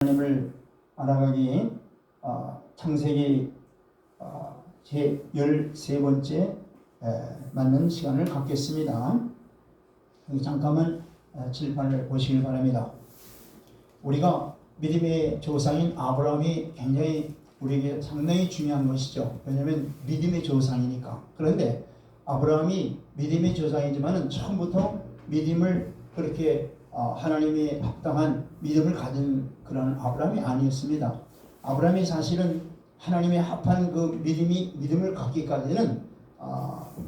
하나님을 알아가기 창세기 제 13번째 맞는 시간을 갖겠습니다. 잠깐만 칠판을 보시길 바랍니다. 우리가 믿음의 조상인 아브라함이 굉장히 우리에게 상당히 중요한 것이죠. 왜냐하면 믿음의 조상이니까. 그런데 아브라함이 믿음의 조상이지만 처음부터 믿음을 그렇게 하나님이 합당한 믿음을 가진 그런 아브라함이 아니었습니다. 아브라함이 사실은 하나님의 합한 그 믿음을 갖기까지는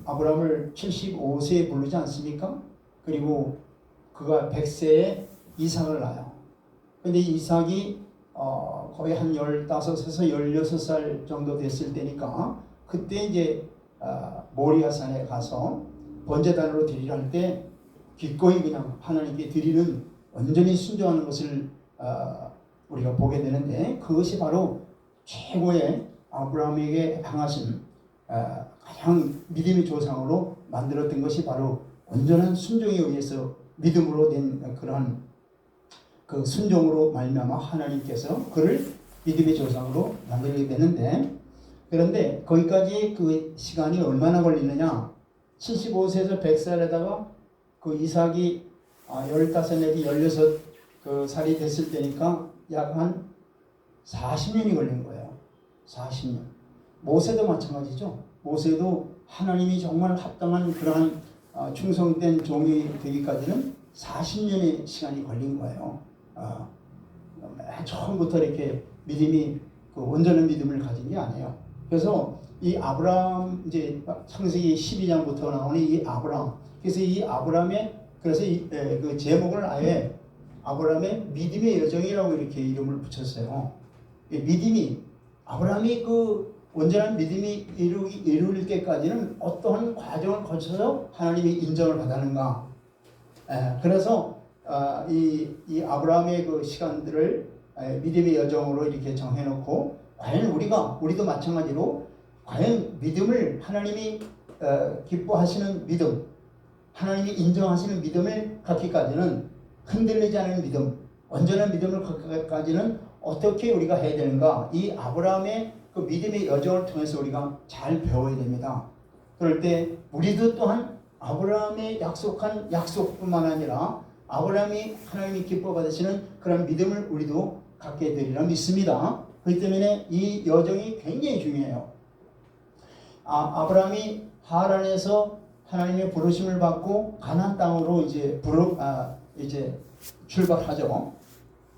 아브라함을 75세에 부르지 않습니까? 그리고 그가 100세에 이삭을 낳아요. 근데 이삭이 거의 한 15에서 16살 정도 됐을 때니까 그때 이제 모리아산에 가서 번제단으로 드리려 할 때 기꺼이 그냥 하나님께 드리는 완전히 순종하는 것을 우리가 보게 되는데, 그것이 바로 최고의 아브라함에게 향하신 가장 믿음의 조상으로 만들었던 것이 바로 온전한 순종에 의해서 믿음으로 된 그러한 그 순종으로 말미암아 하나님께서 그를 믿음의 조상으로 만들게 되는데, 그런데 거기까지 그 시간이 얼마나 걸리느냐? 75세에서 100살에다가 그 이삭이 15 내지 16 그 살이 됐을 때니까 약 한 40년이 걸린 거예요. 40년. 모세도 마찬가지죠. 모세도 하나님이 정말 합당한 그러한 충성된 종이 되기까지는 40년의 시간이 걸린 거예요. 처음부터 이렇게 믿음이 그 온전한 믿음을 가진 게 아니에요. 그래서 이 아브라함, 이제 창세기 12장부터 나오는 이 아브라함, 그래서 이 아브라함의 그 제목을 아예 아브라함의 믿음의 여정이라고 이렇게 이름을 붙였어요. 믿음이 아브라함이 그 온전한 믿음이 이루어질 때까지는 어떠한 과정을 거쳐서 하나님의 인정을 받았는가? 그래서 이 아브라함의 그 시간들을 믿음의 여정으로 이렇게 정해놓고, 과연 우리도 마찬가지로 과연 믿음을 하나님이 기뻐하시는 믿음, 하나님이 인정하시는 믿음을 갖기까지는, 흔들리지 않은 믿음, 온전한 믿음을 갖기까지는 어떻게 우리가 해야 되는가? 이 아브라함의 그 믿음의 여정을 통해서 우리가 잘 배워야 됩니다. 그럴 때 우리도 또한 아브라함의 약속한 약속뿐만 아니라 아브라함이 하나님이 기뻐 받으시는 그런 믿음을 우리도 갖게 되리라 믿습니다. 그렇기 때문에 이 여정이 굉장히 중요해요. 아브라함이 하란에서 하나님의 부르심을 받고 가나안 땅으로 이제 출발하죠.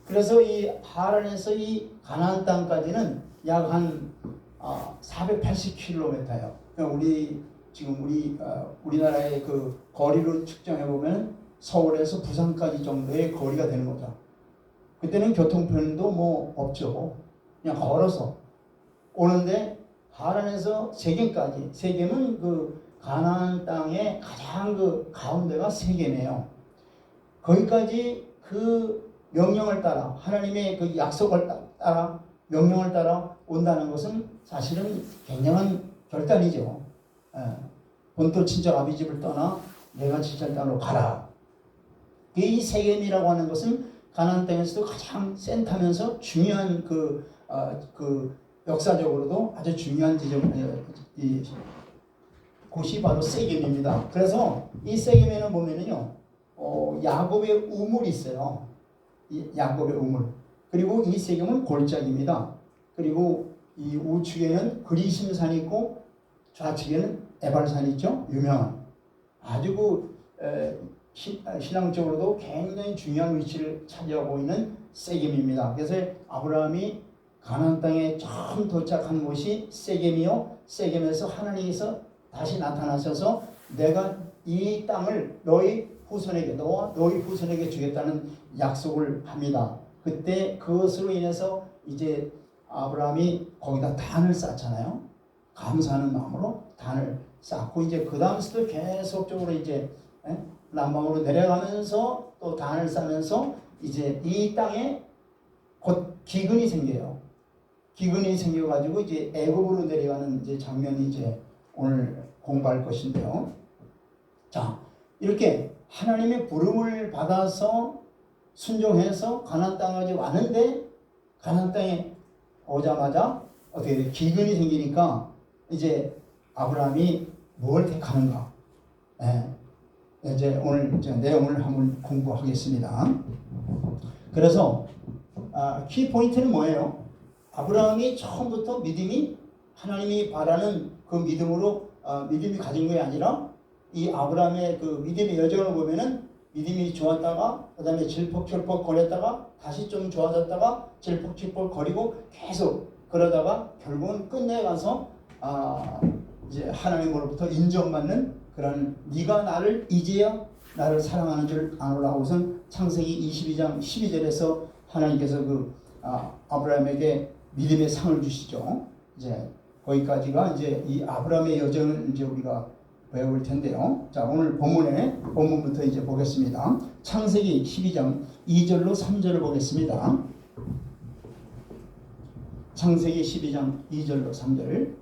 그래서 이 하란에서 이 가나안 땅까지는 약 한 480km예요. 우리나라의 그 거리로 측정해 보면 서울에서 부산까지 정도의 거리가 되는 거죠. 그때는 교통편도 뭐 없죠. 그냥 걸어서 오는데, 하란에서 세겜까지, 세겜은 그 가나안 땅의 가장 그 가운데가 세겜이에요. 거기까지 그 명령을 따라, 하나님의 그 약속을 따라, 명령을 따라 온다는 것은 사실은 굉장한 결단이죠. 본토 친척 아비 집을 떠나 내가 지킬 땅으로 가라. 이 세겜이라고 하는 것은 가나안 땅에서도 가장 센터면서 중요한 그 역사적으로도 아주 중요한 이 곳이 바로 세겜입니다. 그래서 이 세겜에는 보면은요, 야곱의 우물이 있어요. 야곱의 우물. 그리고 이 세겜은 골짜기입니다. 그리고 이 우측에는 그리심산이 있고 좌측에는 에발산이 있죠. 유명한. 아주 신앙적으로도 굉장히 중요한 위치를 차지하고 있는 세겜입니다. 그래서 아브라함이 가나안 땅에 처음 도착한 곳이 세겜이요, 세겜에서 하나님께서 다시 나타나셔서 내가 이 땅을 너희 후손에게 주겠다는 약속을 합니다. 그때 그것으로 인해서 이제 아브라함이 거기다 단을 쌓잖아요. 감사하는 마음으로 단을 쌓고, 이제 그 다음부터 계속적으로 이제 남방으로 내려가면서 또 단을 쌓으면서 이제 이 땅에 곧 기근이 생겨요. 기근이 생겨가지고 이제 애굽으로 내려가는 이제 장면이 이제 오늘 공부할 것인데요. 자, 이렇게 하나님의 부름을 받아서 순종해서 가나안 땅까지 왔는데 가나안 땅에 오자마자 어떻게 기근이 생기니까 이제 아브라함이 뭘 택하는가? 이제 오늘 이제 내용을 한번 공부하겠습니다. 그래서 키 포인트는 뭐예요? 아브라함이 처음부터 믿음이 하나님이 바라는 그 믿음으로 믿음이 가진 것이 아니라 이 아브라함의 그 믿음의 여정을 보면은 믿음이 좋았다가 그다음에 질퍽질퍽 거렸다가 다시 좀 좋아졌다가 질퍽질퍽 거리고 계속 그러다가 결국은 끝내 가서 이제 하나님으로부터 인정받는 그런 네가 나를 이제야 나를 사랑하는 줄 아노라 하고선 창세기 22장 12절에서 하나님께서 그 아브라함에게 믿음의 상을 주시죠. 이제 거기까지가 이제 이 아브라함의 여정을 이제 우리가 배울 텐데요. 자, 오늘 본문부터 이제 보겠습니다. 창세기 12장 2절로 3절을 보겠습니다. 창세기 12장 2절로 3절.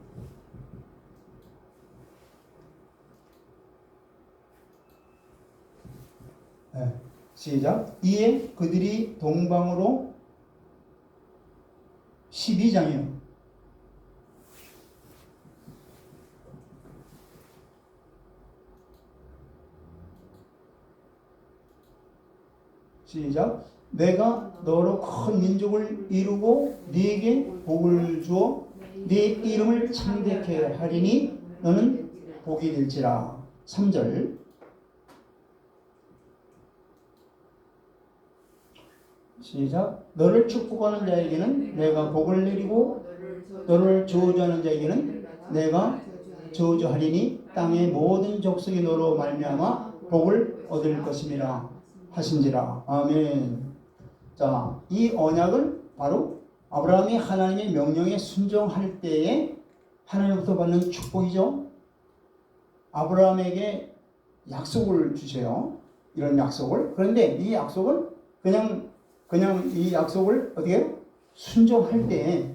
네, 시작. 이에 그들이 동방으로 12장이요. 시작. 내가 너로 큰 민족을 이루고 네게 복을 주어 네 이름을 창대케 하리니 너는 복이 될지라. 3절. 시작. 너를 축복하는 자에게는 내가 복을 내리고 너를 저주하는 자에게는 내가 저주하리니 땅의 모든 족속이 너로 말미암아 복을 얻을 것임이라 하신지라. 아멘. 자, 이 언약을 바로 아브라함이 하나님의 명령에 순종할 때에 하나님부터 받는 축복이죠. 아브라함에게 약속을 주세요. 이런 약속을. 그런데 이 약속을 그냥 이 약속을 어떻게 순종할 때,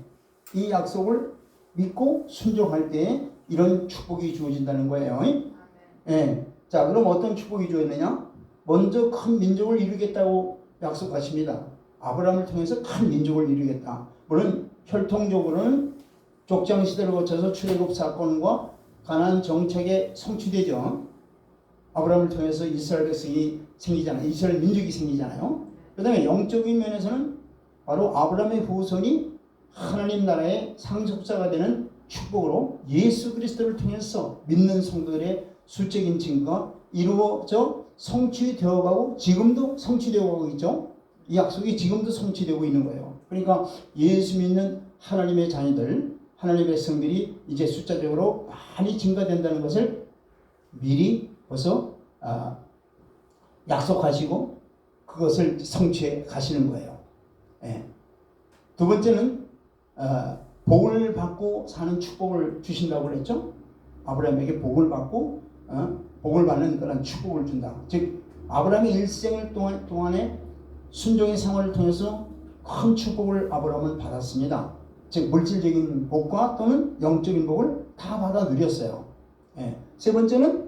이 약속을 믿고 순종할 때 이런 축복이 주어진다는 거예요. 예. 자, 그럼 어떤 축복이 주어졌느냐? 먼저 큰 민족을 이루겠다고 약속하십니다. 아브라함을 통해서 큰 민족을 이루겠다. 물론 혈통적으로는 족장 시대를 거쳐서 출애굽 사건과 가나안 정책에 성취되죠. 아브라함을 통해서 이스라엘 백성이 생기잖아요. 이스라엘 민족이 생기잖아요. 그 다음에 영적인 면에서는 바로 아브라함의 후손이 하나님 나라의 상속자가 되는 축복으로 예수 그리스도를 통해서 믿는 성도들의 수적인 증거가 이루어져 성취되어 가고 지금도 성취되어 가고 있죠. 이 약속이 지금도 성취되고 있는 거예요. 그러니까 예수 믿는 하나님의 자녀들, 하나님의 백성들이 이제 숫자적으로 많이 증가된다는 것을 미리 벌써 약속하시고 그것을 성취해 가시는 거예요. 예. 두 번째는 복을 받고 사는 축복을 주신다고 그랬죠. 아브라함에게 복을 받고 복을 받는 그런 축복을 준다. 즉 아브라함의 일생을 동안에 순종의 생활을 통해서 큰 축복을 아브라함은 받았습니다. 즉 물질적인 복과 또는 영적인 복을 다 받아 누렸어요. 예. 세 번째는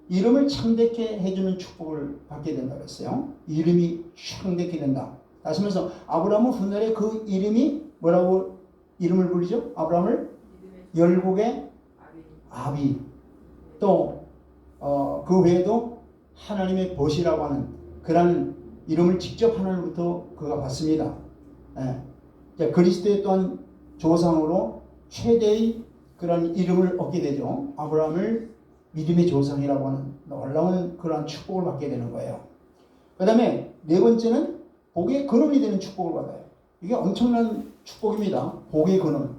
이름을 창대케 해주는 축복을 받게 된다고 했어요. 이름이 창대케 된다. 다시 말해서 아브라함은 훗날에 그 이름이 뭐라고 이름을 부르죠? 아브라함을 열국의 아비. 또 그 외에도 하나님의 벗이라고 하는 그런 이름을 직접 하나님부터 그가 받습니다. 예. 그리스도의 또한 조상으로 최대의 그런 이름을 얻게 되죠. 아브라함을 믿음의 조상이라고 하는 놀라운 그러한 축복을 받게 되는 거예요. 그 다음에 네 번째는 복의 근원이 되는 축복을 받아요. 이게 엄청난 축복입니다. 복의 근원.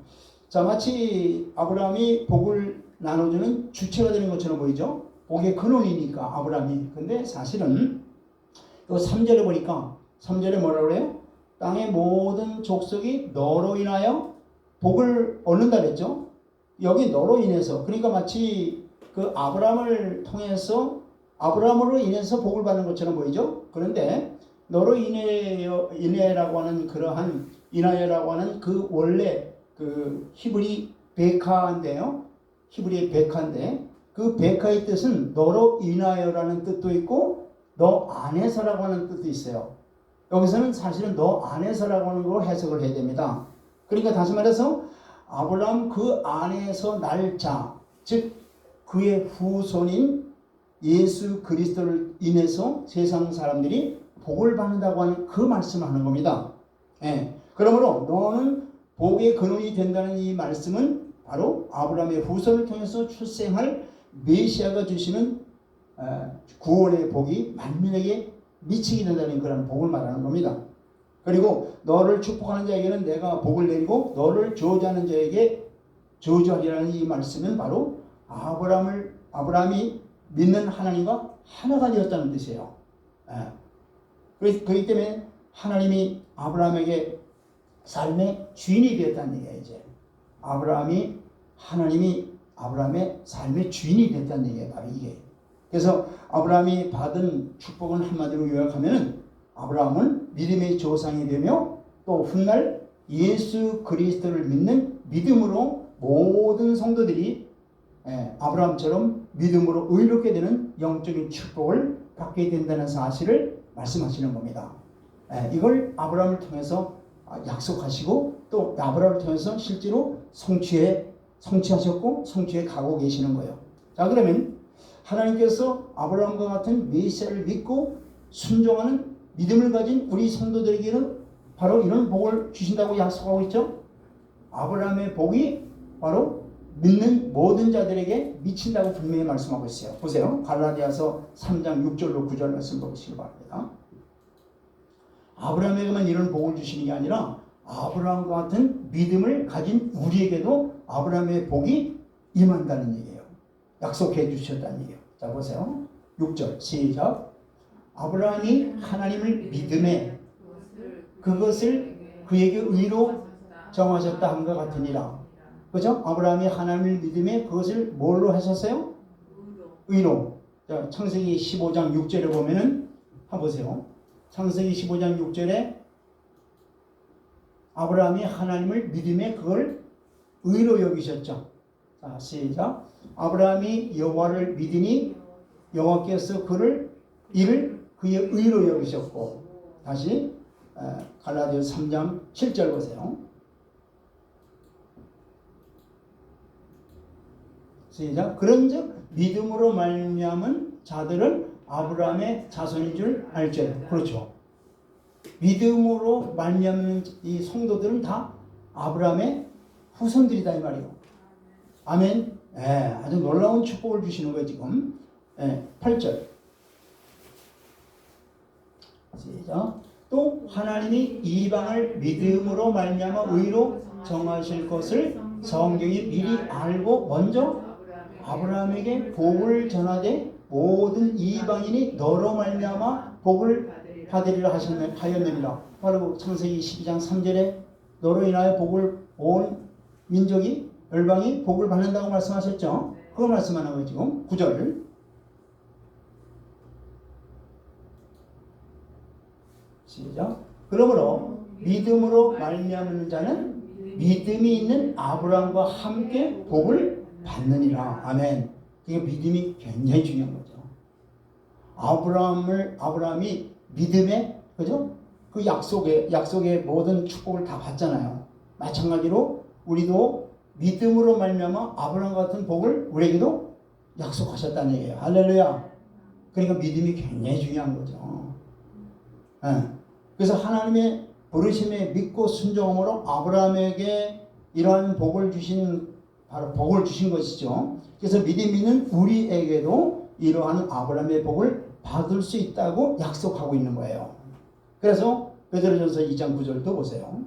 자, 마치 아브라함이 복을 나눠주는 주체가 되는 것처럼 보이죠. 복의 근원이니까 아브라함이. 근데 사실은 또 3절에 보니까 3절에 뭐라고 그래요? 땅의 모든 족속이 너로 인하여 복을 얻는다 그랬죠. 여기 너로 인해서, 그러니까 마치 그 아브라함을 통해서 아브라함으로 인해서 복을 받는 것처럼 보이죠. 그런데 너로 인해라고 하는 그러한 인하여라고 하는 그 원래 그 히브리 베카인데요. 히브리의 베카인데 그 베카의 뜻은 너로 인하여라는 뜻도 있고 너 안에서라고 하는 뜻도 있어요. 여기서는 사실은 너 안에서라고 하는 걸 해석을 해야 됩니다. 그러니까 다시 말해서 아브라함 그 안에서 날 자, 즉 그의 후손인 예수 그리스도를 인해서 세상 사람들이 복을 받는다고 하는 그 말씀을 하는 겁니다. 예. 그러므로 너는 복의 근원이 된다는 이 말씀은 바로 아브라함의 후손을 통해서 출생할 메시아가 주시는 구원의 복이 만민에게 미치게 된다는 그런 복을 말하는 겁니다. 그리고 너를 축복하는 자에게는 내가 복을 내리고 너를 저주하는 자에게 저주하리라는 이 말씀은 바로 아브라함이 믿는 하나님과 하나가 되었다는 뜻이에요. 그렇기 때문에 하나님이 아브라함에게 삶의 주인이 되었다는 얘기예요. 이제 하나님이 아브라함의 삶의 주인이 됐다는 얘기예요. 바로 이게. 그래서 아브라함이 받은 축복은 한마디로 요약하면 아브라함은 믿음의 조상이 되며 또 훗날 예수 그리스도를 믿는 믿음으로 모든 성도들이 아브라함처럼 믿음으로 의롭게 되는 영적인 축복을 받게 된다는 사실을 말씀하시는 겁니다. 이걸 아브라함을 통해서 약속하시고 또 아브라함을 통해서 실제로 성취하셨고 성취해 가고 계시는 거예요. 자, 그러면 하나님께서 아브라함과 같은 메시아를 믿고 순종하는 믿음을 가진 우리 성도들에게는 바로 이런 복을 주신다고 약속하고 있죠. 아브라함의 복이 바로 믿는 모든 자들에게 미친다고 분명히 말씀하고 있어요. 보세요. 갈라디아서 3장 6절로 9절 말씀 보시기 바랍니다. 아브라함에게만 이런 복을 주시는 게 아니라 아브라함과 같은 믿음을 가진 우리에게도 아브라함의 복이 임한다는 얘기예요. 약속해 주셨다는 얘기예요. 자, 보세요. 6절 시작. 아브라함이 하나님을 믿음에 그것을 그에게 의로 정하셨다 함과 같으니라. 그죠? 아브라함이 하나님을 믿음에 그것을 뭘로 하셨어요? 의로. 자, 창세기 15장 6절에 보면은 한번 보세요. 창세기 15장 6절에 아브라함이 하나님을 믿음에 그걸 의로 여기셨죠. 자, 시작. 아브라함이 여호와를 믿으니 여호와께서 이를 그의 의로 여기셨고. 다시 갈라디아서 3장 7절 보세요. 시작. 그런즉 믿음으로 말미암은 자들은 아브라함의 자손인 줄 알죠. 그렇죠. 믿음으로 말미암는 이 성도들은 다 아브라함의 후손들이다 이 말이에요. 아멘. 아주 놀라운 축복을 주시는 거예요 지금. 8절. 시작. 또 하나님이 이방을 믿음으로 말미암아 의로 정하실 것을 성경이 미리 알고 먼저 아브라함에게 복을 전하되 모든 이방인이 너로 말미암아 복을 받으리라 하였느니라. 바로 창세기 12장 3절에 너로 인하여 복을 온 민족이 열방이 복을 받는다고 말씀하셨죠. 그거 말씀하는 거예요 지금. 9절 시작. 그러므로 믿음으로 말미암는 자는 믿음이 있는 아브라함과 함께 복을 받느니라. 아멘. 이게 믿음이 굉장히 중요한 거죠. 아브라함이 믿음에, 그죠? 그 약속의 모든 축복을 다 받잖아요. 마찬가지로 우리도 믿음으로 말미암아 아브라함 같은 복을 우리에게도 약속하셨다는 얘기예요. 할렐루야. 그러니까 믿음이 굉장히 중요한 거죠. 그래서 하나님의 부르심에 믿고 순종함으로 아브라함에게 이러한 복을 주신 것이죠. 그래서 믿음 있는 우리에게도 이러한 아브라함의 복을 받을 수 있다고 약속하고 있는 거예요. 그래서 베드로전서 2장 9절도 보세요.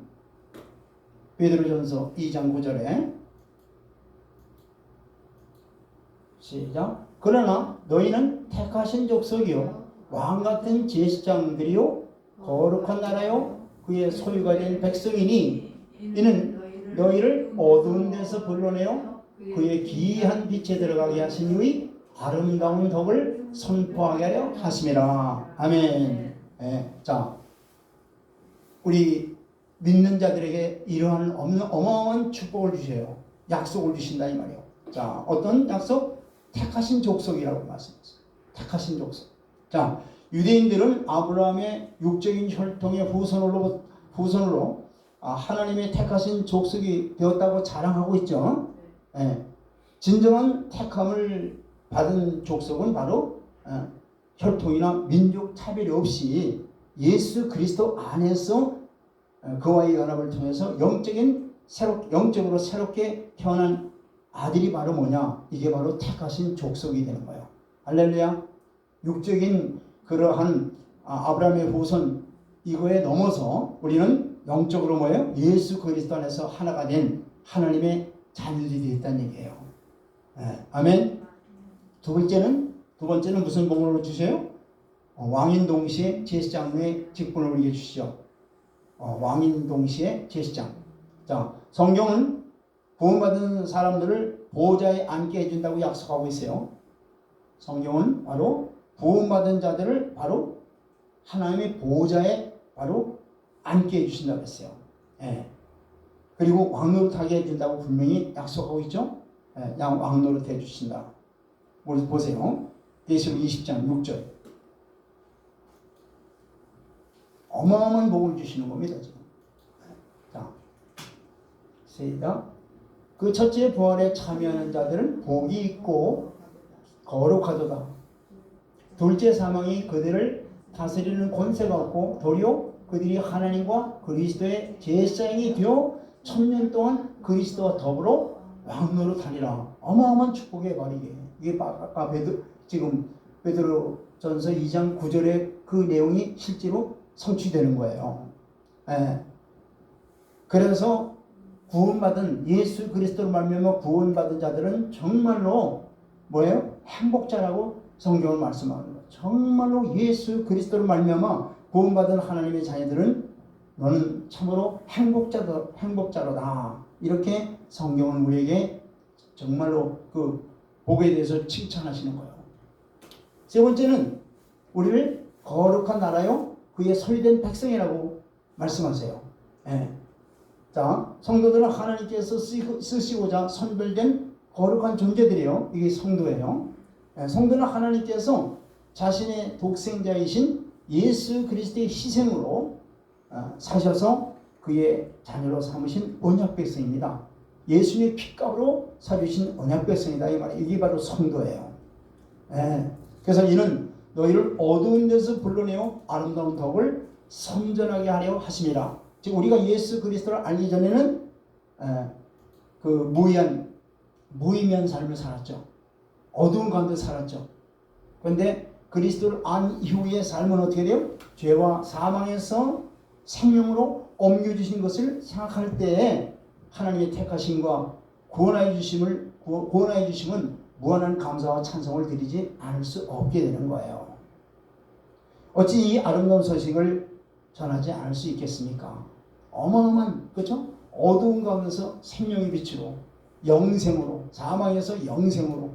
베드로전서 2장 9절에 시작. 그러나 너희는 택하신 족속이요 왕같은 제사장들이요 거룩한 나라요 그의 소유가 된 백성이니 이는 너희를 어두운 데서 불러내어 그의 기이한 빛에 들어가게 하신 이의 아름다운 덕을 선포하게 하려 하심이라. 아멘. 자, 우리 믿는 자들에게 이러한 어마어마한 축복을 주세요. 약속을 주신다 이 말이에요. 자, 어떤 약속? 택하신 족속이라고 말씀했어요. 택하신 족속. 자, 유대인들은 아브라함의 육적인 혈통의 후손으로 하나님의 택하신 족속이 되었다고 자랑하고 있죠. 예. 진정한 택함을 받은 족속은 바로 혈통이나 민족 차별이 없이 예수 그리스도 안에서 그와의 연합을 통해서 영적으로 새롭게 태어난 아들이 바로 뭐냐? 이게 바로 택하신 족속이 되는 거예요. 할렐루야. 육적인 그러한 아브라함의 후손 이거에 넘어서 우리는 영적으로 뭐예요? 예수 그리스도 안에서 하나가 된 하나님의 자녀들이 되었다는 얘기예요. 네. 아멘. 두 번째는 무슨 복을 주세요? 왕인 동시에 제사장의 직분을 우리에게 주시죠. 왕인 동시에 제사장. 자, 성경은 구원받은 사람들을 보호자에 앉게 해준다고 약속하고 있어요. 성경은 바로 구원받은 자들을 바로 하나님의 보호자에 바로 앉게 해주신다고 했어요. 예. 그리고 왕노릇하게 해준다고 분명히 약속하고 있죠. 예. 왕노릇 해주신다. 우리 보세요. 계시록 20장 6절. 어마어마한 복을 주시는 겁니다. 지금. 자, 시작. 그 첫째 부활에 참여하는 자들은 복이 있고 거룩하도다. 둘째 사망이 그들을 다스리는 권세가 없고 도리어 그들이 하나님과 그리스도의 제사장이 되어 1000년 동안 그리스도와 더불어 왕노릇하리라. 어마어마한 축복의 말이게. 이게 아까 지금 베드로전서 2장 9절의 그 내용이 실제로 성취되는 거예요. 예. 그래서 구원받은 예수 그리스도로 말미암아 구원받은 자들은 정말로 뭐예요? 행복자라고 성경을 말씀하는 거예요. 정말로 예수 그리스도로 말미암아 구원받은 하나님의 자녀들은 너는 참으로 행복자로다. 이렇게 성경은 우리에게 정말로 그 복에 대해서 칭찬하시는 거예요. 세 번째는 우리를 거룩한 나라요 그의 소유된 백성이라고 말씀하세요. 예. 자, 성도들은 하나님께서 쓰시고자 선별된 거룩한 존재들이에요. 이게 성도예요. 예. 성도는 하나님께서 자신의 독생자이신 예수 그리스도의 희생으로 사셔서 그의 자녀로 삼으신 언약 백성입니다. 예수님의 피값으로 사주신 언약 백성이다. 이 말이에요. 이게 바로 성도예요. 예. 그래서 이는 너희를 어두운 데서 불러내어 아름다운 덕을 선전하게 하려 하심이라. 즉 우리가 예수 그리스도를 알기 전에는 그 무의미한 삶을 살았죠. 어두운 가운데 살았죠. 그런데 그리스도를 안 이후의 삶은 어떻게 돼요? 죄와 사망에서 생명으로 옮겨주신 것을 생각할 때에 하나님의 택하심과 구원하여 주심은 무한한 감사와 찬송을 드리지 않을 수 없게 되는 거예요. 어찌 이 아름다운 소식을 전하지 않을 수 있겠습니까? 어마어마한, 그렇죠? 어두운 가운데서 생명의 빛으로, 영생으로, 사망에서 영생으로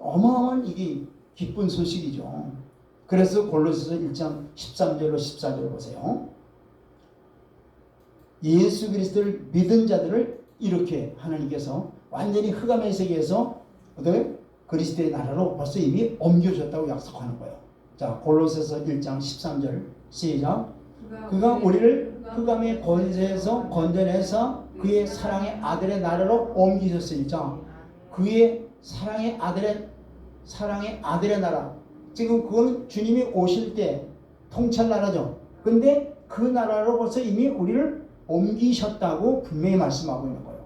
어마어마한 이게 기쁜 소식이죠. 그래서 골로새서 1장 13절로 14절 보세요. 예수 그리스도를 믿은 자들을 이렇게 하나님께서 완전히 흑암의 세계에서 그리스도의 나라로 벌써 이미 옮겨주셨다고 약속하는 거예요. 자, 골로새서 1장 13절 시작. 그가 우리를 흑암의 권세에서 건져내서 그의 사랑의 아들의 나라로 옮기셨으니, 자, 그의 사랑의 아들의 나라. 지금 그건 주님이 오실 때 통치할 나라죠. 근데 그 나라로 벌써 이미 우리를 옮기셨다고 분명히 말씀하고 있는 거예요.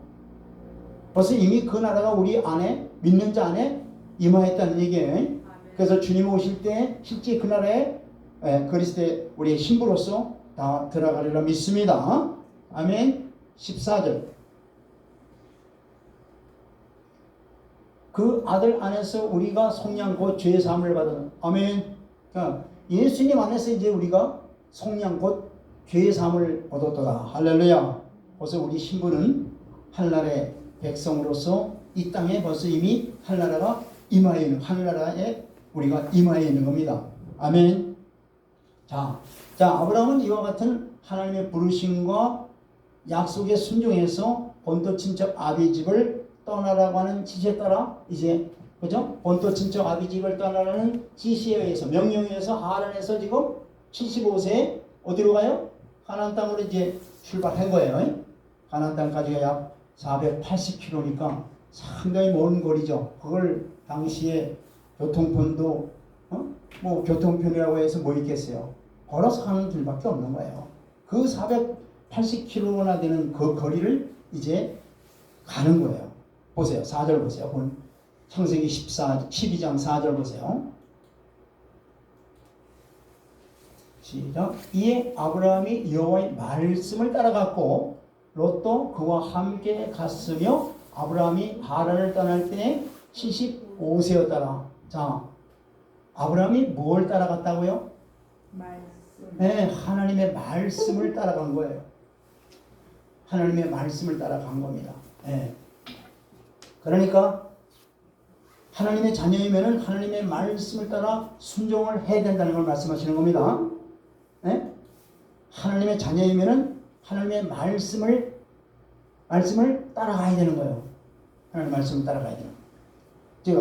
벌써 이미 그 나라가 우리 안에, 믿는 자 안에 임하였다는 얘기예요. 그래서 주님 오실 때 실제 그 나라에 그리스도의 우리의 신부로서 다 들어가리라 믿습니다. 아멘. 14절. 그 아들 안에서 우리가 속량 곧 죄 사함을 받은, 아멘. 그러니까 예수님 안에서 이제 우리가 속량 곧 죄 사함을 얻었다. 할렐루야. 벌써 우리 신부는 하늘나라의 백성으로서 이 땅에 벌써 이미 하늘나라가 임하여 있는, 하늘나라에 우리가 임하여 있는 겁니다. 아멘. 자, 아브라함은 이와 같은 하나님의 부르심과 약속에 순종해서 본토 친척 아비 집을 떠나라고 하는 지시에 따라 이제 그죠? 본토 친척 아비집을 떠나라는 지시에 의해서 명령에 의해서 하란에서 지금 75세에 어디로 가요? 가나안 땅으로 이제 출발한 거예요. 가나안 땅까지가 약 480km니까 상당히 먼 거리죠. 그걸 당시에 교통편도 뭐 교통편이라고 해서 뭐 있겠어요. 걸어서 가는 길밖에 없는 거예요. 그 480km나 되는 그 거리를 이제 가는 거예요. 보세요. 4절 보세요. 창세기 12장 4절 보세요. 시작. 이에 아브라함이 여호와의 말씀을 따라갔고 롯도 그와 함께 갔으며 아브라함이 하란을 떠날 때 75세였더라. 자, 아브라함이 뭘 따라갔다고요? 말씀. 네, 하나님의 말씀을 따라간 거예요. 하나님의 말씀을 따라간 겁니다. 네. 그러니까 하나님의 자녀이면은 하나님의 말씀을 따라 순종을 해야 된다는 걸 말씀하시는 겁니다. 네? 하나님의 자녀이면은 하나님의 말씀을 따라가야 되는 거예요. 하나님의 말씀을 따라가야 되는 거예요. 즉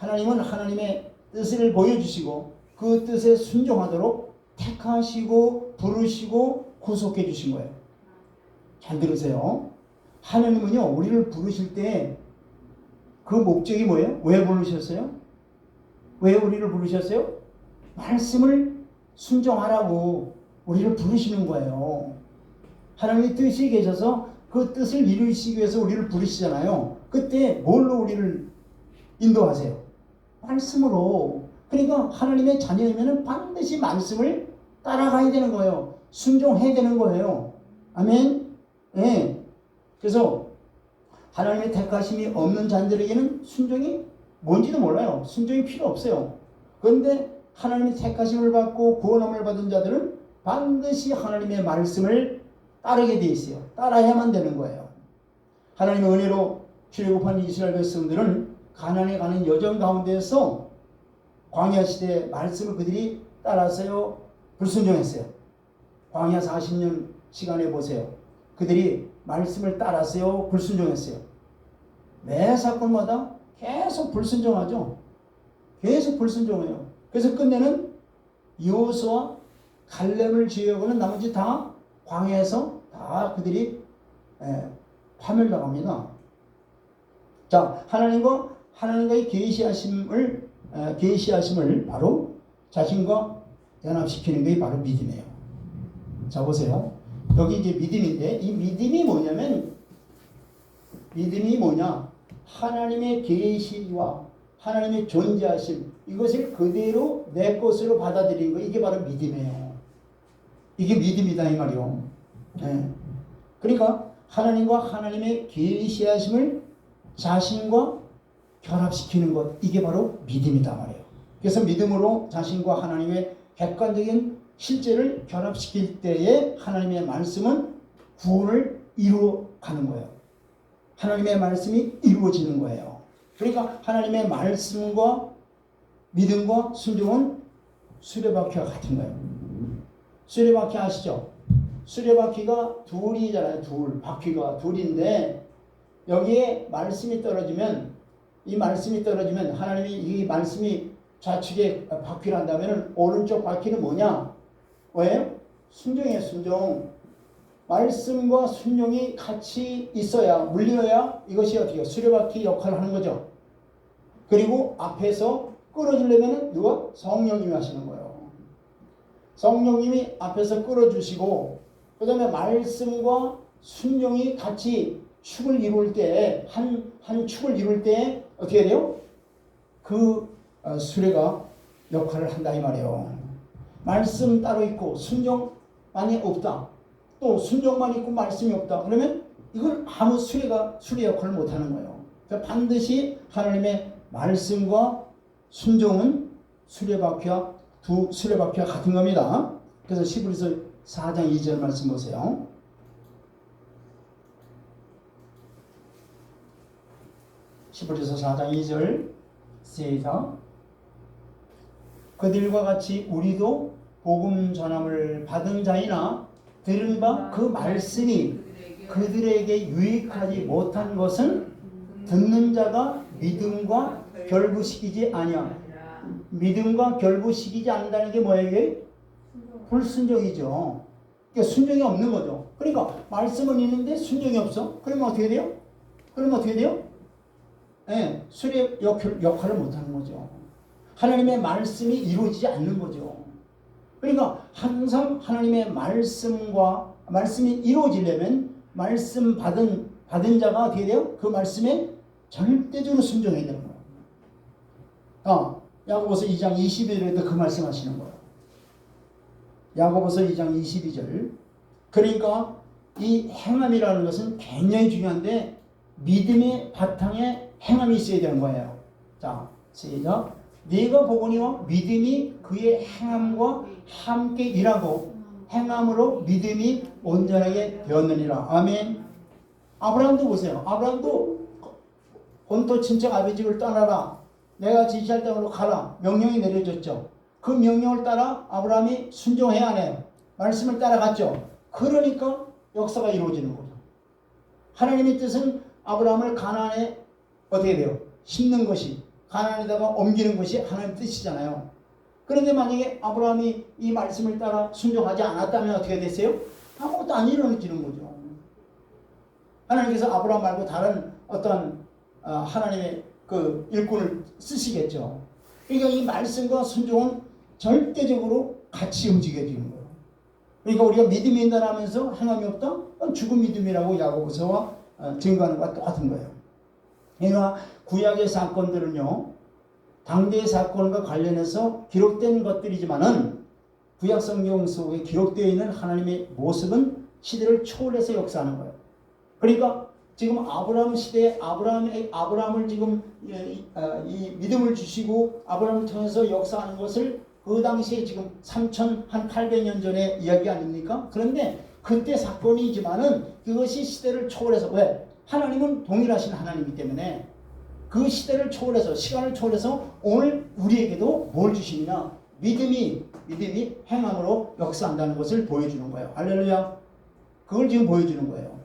하나님은 하나님의 뜻을 보여주시고 그 뜻에 순종하도록 택하시고 부르시고 구속해 주신 거예요. 잘 들으세요. 하나님은요 우리를 부르실 때 그 목적이 뭐예요? 왜 부르셨어요? 왜 우리를 부르셨어요? 말씀을 순종하라고 우리를 부르시는 거예요. 하나님의 뜻이 계셔서 그 뜻을 이루시기 위해서 우리를 부르시잖아요. 그때 뭘로 우리를 인도하세요? 말씀으로. 그러니까 하나님의 자녀이면 반드시 말씀을 따라가야 되는 거예요. 순종해야 되는 거예요. 아멘. 네. 그래서 하나님의 택하심이 없는 자들에게는 순종이 뭔지도 몰라요. 순종이 필요 없어요. 그런데 하나님의 택하심을 받고 구원함을 받은 자들은 반드시 하나님의 말씀을 따르게 돼 있어요. 따라야만 되는 거예요. 하나님의 은혜로 출애굽한 이스라엘 백성들은 가나안에 가는 여정 가운데에서 광야 시대의 말씀을 그들이 따라서요 불순종했어요. 광야 40년 시간에 보세요. 그들이 말씀을 따라서요 불순종했어요. 매 사건마다 계속 불순종하죠. 계속 불순종해요. 그래서 끝내는 여호수아 갈렙을 제외하고는 나머지 다 광야에서 다 그들이 파멸당합니다. 자, 하나님과의 계시하심을 바로 자신과 연합시키는 게 바로 믿음이에요. 자, 보세요. 여기 이제 믿음인데 이 믿음이 뭐냐면 믿음이 뭐냐? 하나님의 계시와 하나님의 존재하심 이것을 그대로 내 것으로 받아들이는 거 이게 바로 믿음이에요. 이게 믿음이다 이 말이요. 네. 그러니까 하나님과 하나님의 계시하심을 자신과 결합시키는 것 이게 바로 믿음이다 말이에요. 그래서 믿음으로 자신과 하나님의 객관적인 실제를 결합시킬 때에 하나님의 말씀은 구원을 이루어가는 거예요. 하나님의 말씀이 이루어지는 거예요. 그러니까 하나님의 말씀과 믿음과 순종은 수레바퀴와 같은 거예요. 수레바퀴 아시죠? 수레바퀴가 둘이잖아요. 바퀴가 둘인데 여기에 말씀이 떨어지면 하나님이 이 말씀이 좌측에 바퀴를 한다면 오른쪽 바퀴는 뭐냐? 왜요? 순종이에요. 순종. 말씀과 순종이 같이 있어야 물려야 이것이 어떻게 수레바퀴 역할을 하는 거죠. 그리고 앞에서 끌어주려면 누가? 성령님이 하시는 거예요. 성령님이 앞에서 끌어주시고 그 다음에 말씀과 순종이 같이 축을 이룰 때 한 축을 이룰 때 어떻게 돼요? 그 수레가 역할을 한다 이 말이에요. 말씀 따로 있고 순종만이 없다. 또 순종만 있고 말씀이 없다. 그러면 이건 아무 수레 역할을 못하는 거예요. 그러니까 반드시 하나님의 말씀과 순종은 수레바퀴와 같은 겁니다. 그래서 히브리서 4장 2절 말씀 보세요. 히브리서 4장 2절 시작. 그들과 같이 우리도 복음 전함을 받은 자이나 들은 바 그 말씀이 그들에게 유익하지 못한 것은 듣는 자가 믿음과 결부시키지 아니야. 믿음과 결부시키지 않는다는 게 뭐예요? 이게? 불순종이죠. 그러니까 순종이 없는 거죠. 그러니까 말씀은 있는데 순종이 없어. 그러면 어떻게 돼요? 네, 수의 역할을 못하는 거죠. 하나님의 말씀이 이루어지지 않는 거죠. 그러니까 항상 하나님의 말씀이 이루어지려면 말씀 받은 자가 어떻게 돼요? 그 말씀에 절대적으로 순종해야 되는 거예요. 야고보서 2장 22절에도 그 말씀하시는 거예요. 야고보서 2장 22절. 그러니까 이 행함이라는 것은 굉장히 중요한데 믿음의 바탕에 행함이 있어야 되는 거예요. 자, 시작. 네가 보거니와 믿음이 그의 행함과 함께 일하고 행함으로 믿음이 온전하게 되었느니라. 아멘. 아브라함도 보세요. 아브라함도 본토 친척 아비 집을 떠나라. 내가 지시할 땅으로 가라. 명령이 내려졌죠. 그 명령을 따라 아브라함이 순종해야 하네요. 말씀을 따라갔죠. 그러니까 역사가 이루어지는 거죠. 하나님의 뜻은 아브라함을 가나안에 어떻게 돼요? 심는 것이, 가나안에다가 옮기는 것이 하나님의 뜻이잖아요. 그런데 만약에 아브라함이 이 말씀을 따라 순종하지 않았다면 어떻게 됐어요? 아무것도 안 이루어지는 거죠. 하나님께서 아브라함 말고 다른 어떤 하나님의 그 일꾼을 쓰시겠죠. 그러니까 이 말씀과 순종은 절대적으로 같이 움직여지는 거예요. 그러니까 우리가 믿음이 인다하면서 행함이 없다? 죽은 믿음이라고 야고보서와 증거하는 것과 똑같은 거예요. 그러니까 구약의 사건들은요, 당대의 사건과 관련해서 기록된 것들이지만은 구약 성경 속에 기록되어 있는 하나님의 모습은 시대를 초월해서 역사하는 거예요. 그러니까 지금 아브라함 시대에 아브라함을 지금 이 믿음을 주시고 아브라함을 통해서 역사하는 것을 그 당시에 지금 3,800년 전의 이야기 아닙니까? 그런데 그때 사건이지만은 그것이 시대를 초월해서, 왜? 하나님은 동일하신 하나님이기 때문에 그 시대를 초월해서, 시간을 초월해서 오늘 우리에게도 뭘 주시느냐? 믿음이 행함으로 역사한다는 것을 보여주는 거예요. 할렐루야. 그걸 지금 보여주는 거예요.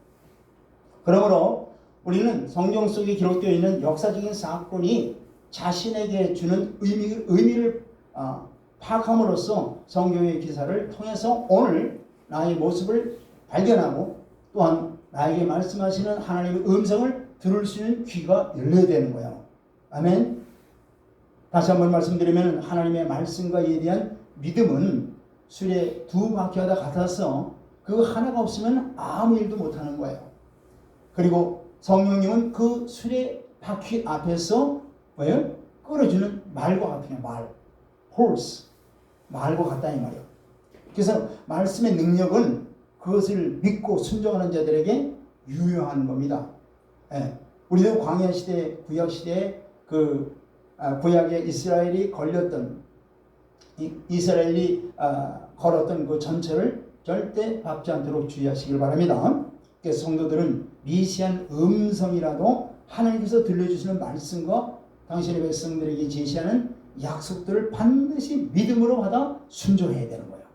그러므로 우리는 성경 속에 기록되어 있는 역사적인 사건이 자신에게 주는 의미를 파악함으로써 성경의 기사를 통해서 오늘 나의 모습을 발견하고 또한 나에게 말씀하시는 하나님의 음성을 들을 수 있는 귀가 열려야 되는 거예요. 아멘. 다시 한번 말씀드리면 하나님의 말씀과 이에 대한 믿음은 수레 두 바퀴가 같아서 그 하나가 없으면 아무 일도 못하는 거예요. 그리고 성령님은 그 수레 바퀴 앞에서 뭐예요? 끌어주는 말과 같아요. horse. 말과 같다 이 말이에요. 그래서 말씀의 능력은 그것을 믿고 순종하는 자들에게 유효한 겁니다. 예. 우리도 광야 시대, 구약 시대에 구약에 이스라엘이 걸렸던 이스라엘이 걸었던 그 전철을 절대 밟지 않도록 주의하시길 바랍니다. 그래서 성도들은 미시한 음성이라도 하나님께서 들려주시는 말씀과 당신의 백성들에게 제시하는 약속들을 반드시 믿음으로 받아 순종해야 되는 거예요.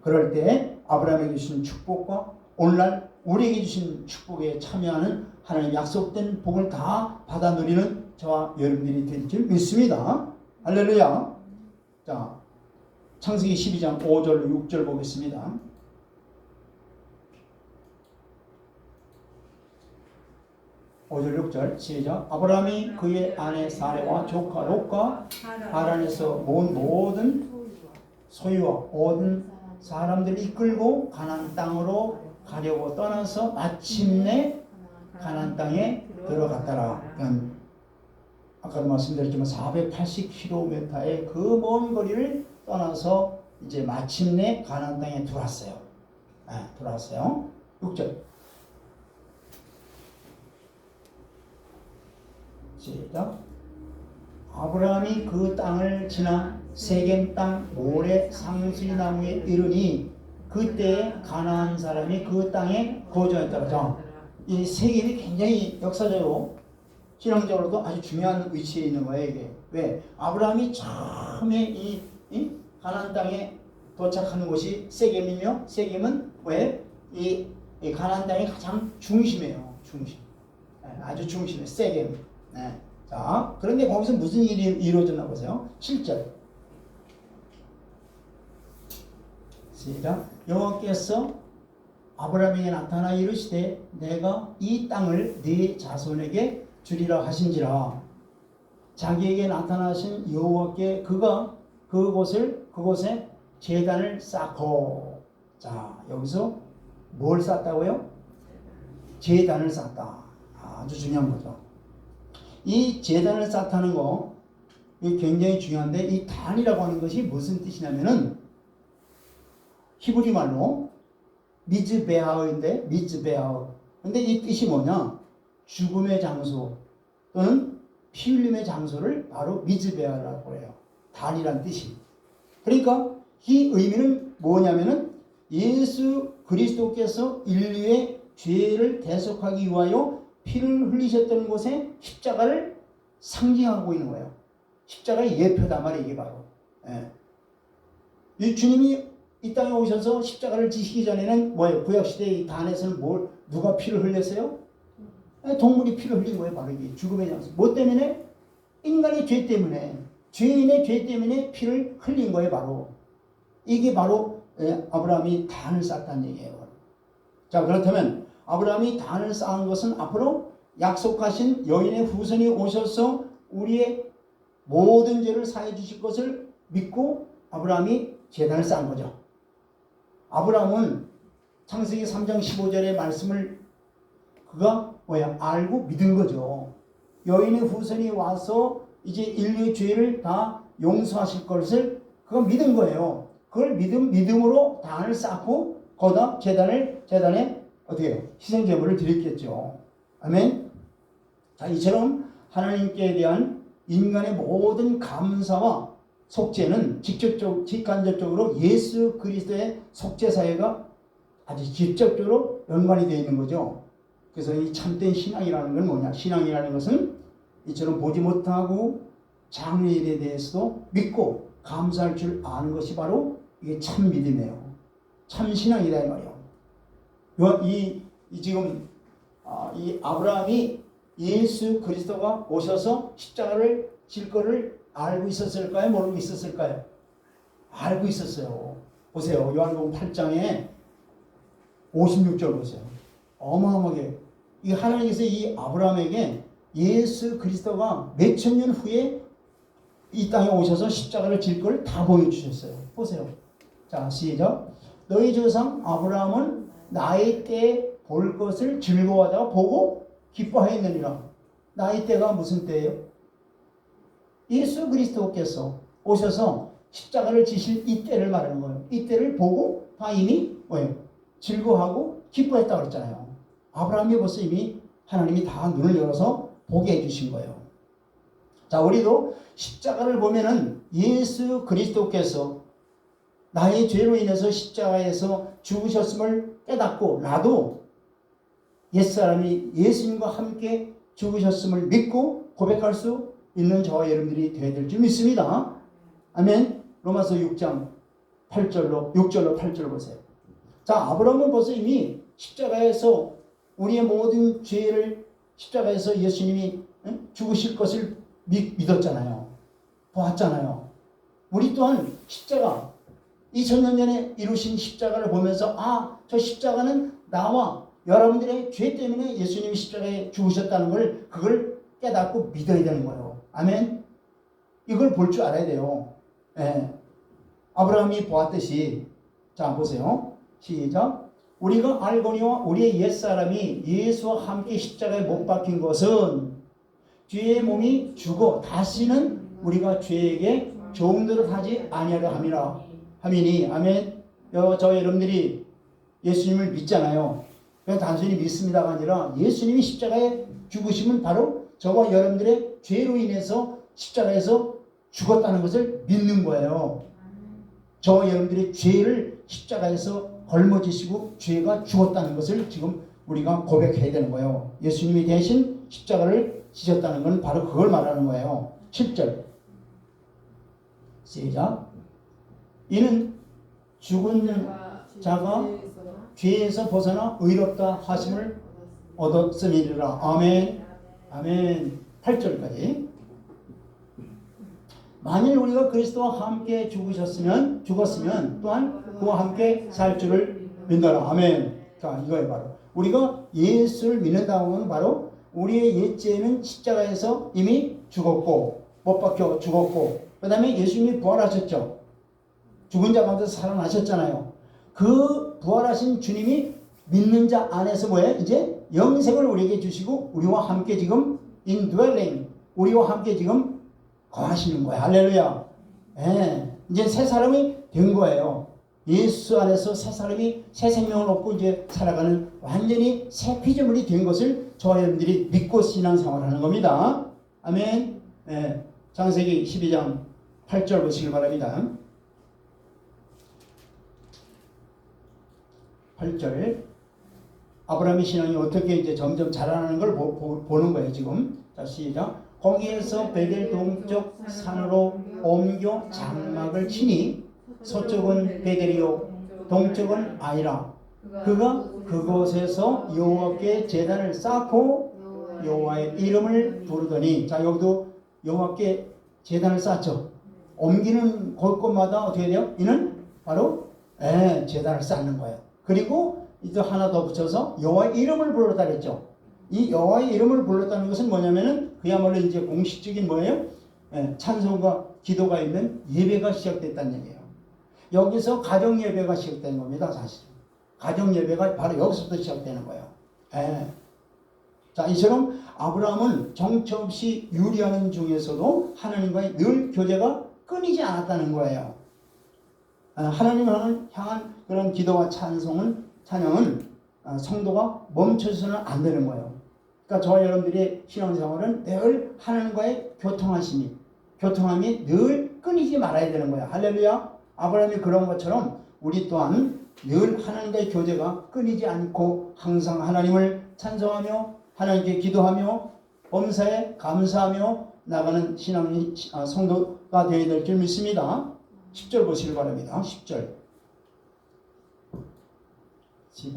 그럴 때 아브라함에게 주신 축복과 오늘날 우리에게 주신 축복에 참여하는 하나님 약속된 복을 다 받아 누리는 저와 여러분들이 될 줄 믿습니다. 할렐루야. 자, 창세기 12장 5절 6절 보겠습니다. 5절 6절 시작. 아브라함이 그의 아내 사레와 조카 롯과 하란에서 모은 모든 소유와 모든 사람들을 이끌고 가나안 땅으로 가려고 떠나서 마침내 가나안 땅에 들어갔더라. 아까도 말씀드렸지만 480km의 그 먼 거리를 떠나서 이제 마침내 가나안 땅에 들어왔어요. 들어왔어요. 6절 시작. 아브라함이 그 땅을 지나 세겜 땅 모래 상수리나무에 이르니 그때 가나안 사람이 그 땅에 거주하였더라. 이 세겜이 굉장히 역사적으로 신앙적으로도 아주 중요한 위치에 있는 거예요. 이게 왜? 아브라함이 처음에 이 가나안 땅에 도착하는 곳이 세겜이며, 세겜은 왜? 이 가나안 땅의 가장 중심이에요. 중심. 아주 중심에 세게. 네. 자, 그런데 거기서 무슨 일이 이루어졌나 보세요. 7절. 시작. 여호와께서 아브라함에게 나타나 이르시되 내가 이 땅을 네 자손에게 주리라 하신지라. 자기에게 나타나신 여호와께 그가 그곳에 제단을 쌓고. 자, 여기서 뭘 쌓다고요? 제단을 쌓다. 아주 중요한 거죠. 이 제단을 쌓다는 거 굉장히 중요한데, 이 단이라고 하는 것이 무슨 뜻이냐면은 히브리 말로 미즈베하인데, 미즈베하. 근데 이 뜻이 뭐냐? 죽음의 장소 또는 피 흘림의 장소를 바로 미즈베하라고 해요. 단이란 뜻이. 그러니까 이 의미는 뭐냐면은 예수 그리스도께서 인류의 죄를 대속하기 위하여 피를 흘리셨던 곳에 십자가를 상징하고 있는 거예요. 십자가의 예표다 말이에요. 이게 바로. 예. 이 주님이 이 땅에 오셔서 십자가를 지시기 전에는 뭐예요? 구약시대의 이 단에서는 누가 피를 흘렸어요? 동물이 피를 흘린 거예요. 바로 이게 죽음의 장소. 뭐 때문에? 인간의 죄 때문에, 죄인의 죄 때문에 피를 흘린 거예요. 바로 이게 바로 아브라함이 단을 쌓았다는 얘기예요. 자, 그렇다면 아브라함이 단을 쌓은 것은 앞으로 약속하신 여인의 후손이 오셔서 우리의 모든 죄를 사해 주실 것을 믿고 아브라함이 제단을 쌓은 거죠. 아브라함은 창세기 3장 15절의 말씀을 그가 알고 믿은 거죠. 여인의 후손이 와서 이제 인류의 죄를 다 용서하실 것을 그가 믿은 거예요. 그걸 믿음으로 단을 쌓고 거기다 제단에 어떻게 해요? 희생 제물을 드렸겠죠. 아멘. 자, 이처럼 하나님께 대한 인간의 모든 감사와 속죄는 직간접적으로 예수 그리스도의 속죄 사회가 아주 직접적으로 연관이 되어 있는 거죠. 그래서 이 참된 신앙이라는 건 뭐냐? 신앙이라는 것은 이처럼 보지 못하고 장래일에 대해서도 믿고 감사할 줄 아는 것이 바로 이게 참 믿음이에요. 참 신앙이다 이 말이에요. 지금 이 아브라함이 예수 그리스도가 오셔서 십자가를 질 거를 알고 있었을까요? 모르고 있었을까요? 알고 있었어요. 보세요. 요한복음 8장에 56절 보세요. 어마어마하게 이 하나님께서 이 아브라함에게 예수 그리스도가 몇천 년 후에 이 땅에 오셔서 십자가를 질 걸 다 보여주셨어요. 보세요. 자, 시작. 너희 조상 아브라함은 나의 때에 볼 것을 즐거워하다가 보고 기뻐하였느니라. 나의 때가 무슨 때예요? 예수 그리스도께서 오셔서 십자가를 지실 이 때를 말하는 거예요. 이 때를 보고 다 이미 즐거워하고 기뻐했다고 그랬잖아요. 아브라함이 벌써 이미 하나님이 다 눈을 열어서 보게 해주신 거예요. 자, 우리도 십자가를 보면은 예수 그리스도께서 나의 죄로 인해서 십자가에서 죽으셨음을 깨닫고 나도 옛사람이 예수님과 함께 죽으셨음을 믿고 고백할 수 있는 저와 여러분들이 되어야 될 줄 믿습니다. 아멘. 로마서 6장 8절로 8절 보세요. 자, 아브라함은 벌써 이미 십자가에서 우리의 모든 죄를 십자가에서 예수님이 죽으실 것을 믿었잖아요. 보았잖아요. 우리 또한 십자가 2000년 전에 이루신 십자가를 보면서 저 십자가는 나와 여러분들의 죄 때문에 예수님이 십자가에 죽으셨다는 걸 그걸 깨닫고 믿어야 되는 거예요. 아멘. 이걸 볼 줄 알아야 돼요. 예. 아브라함이 보았듯이 자 보세요. 시작. 우리가 알거니와 우리의 옛사람이 예수와 함께 십자가에 못 박힌 것은 죄의 몸이 죽어 다시는 우리가 죄에게 종노릇 하지 아니하려 함이니 아멘. 저 여러분들이 예수님을 믿잖아요. 그냥 단순히 믿습니다가 아니라 예수님이 십자가에 죽으시면 바로 저와 여러분들의 죄로 인해서 십자가에서 죽었다는 것을 믿는 거예요. 저와 여러분들의 죄를 십자가에서 걸머지시고 죄가 죽었다는 것을 지금 우리가 고백해야 되는 거예요. 예수님이 대신 십자가를 지셨다는 건 바로 그걸 말하는 거예요. 7절 시작. 이는 죽은 자가 죄에서 벗어나 의롭다 하심을 얻었음이니라. 아멘. 아멘. 8절까지. 만일 우리가 그리스도와 함께 죽었으면 또한 그와 함께 살 줄을 믿노라. 아멘. 자, 이거예요, 바로. 우리가 예수를 믿는다고 하면 바로 우리의 옛죄는 십자가에서 이미 죽었고, 못 박혀 죽었고, 그 다음에 예수님이 부활하셨죠. 죽은 자 가운데서 살아나셨잖아요. 그 부활하신 주님이 믿는 자 안에서 뭐예요? 이제 영생을 우리에게 주시고, 우리와 함께 지금 indwelling, 우리와 함께 지금 거하시는 거예요. 할렐루야. 예. 이제 새 사람이 된 거예요. 예수 안에서 새 사람이 새 생명을 얻고 이제 살아가는 완전히 새 피조물이 된 것을 저와 여러분들이 믿고 신앙생활을 하는 겁니다. 아멘. 예. 창세기 12장 8절 보시길 바랍니다. 8절. 아브라함의 신앙이 어떻게 이제 점점 자라나는 걸 보는 거예요, 지금. 자, 시작. 거기에서 베델 동쪽 산으로 옮겨 장막을 치니 서쪽은 베델이요 동쪽은 아이라. 그가 그곳에서 여호와께 제단을 쌓고 여호와의 이름을 부르더니, 자, 여기도 여호와께 제단을 쌓죠. 옮기는 곳곳마다 어떻게 돼요? 이는 바로 제단을 쌓는 거예요. 그리고 이제 하나 더 붙여서 여호와의 이름을 불렀다 그랬죠. 이 여호와의 이름을 불렀다는 것은 뭐냐면은 그야말로 이제 공식적인 뭐예요? 찬송과 기도가 있는 예배가 시작됐다는 얘기예요. 여기서 가정 예배가 시작되는 겁니다, 사실. 가정 예배가 바로 여기서부터 시작되는 거예요. 자, 이처럼 아브라함은 정처 없이 유리하는 중에서도 하나님과의 늘 교제가 끊이지 않았다는 거예요. 하나님을 향한 그런 기도와 찬양은 성도가 멈춰서는 안 되는 거예요. 그러니까 저와 여러분들의 신앙생활은 늘 하나님과의 교통함이 늘 끊이지 말아야 되는 거예요. 할렐루야. 아브라함이 그런 것처럼 우리 또한 늘 하나님과의 교제가 끊이지 않고 항상 하나님을 찬송하며 하나님께 기도하며 범사에 감사하며 나가는 성도가 되어야 될 줄 믿습니다. 10절 보시길 바랍니다. 10절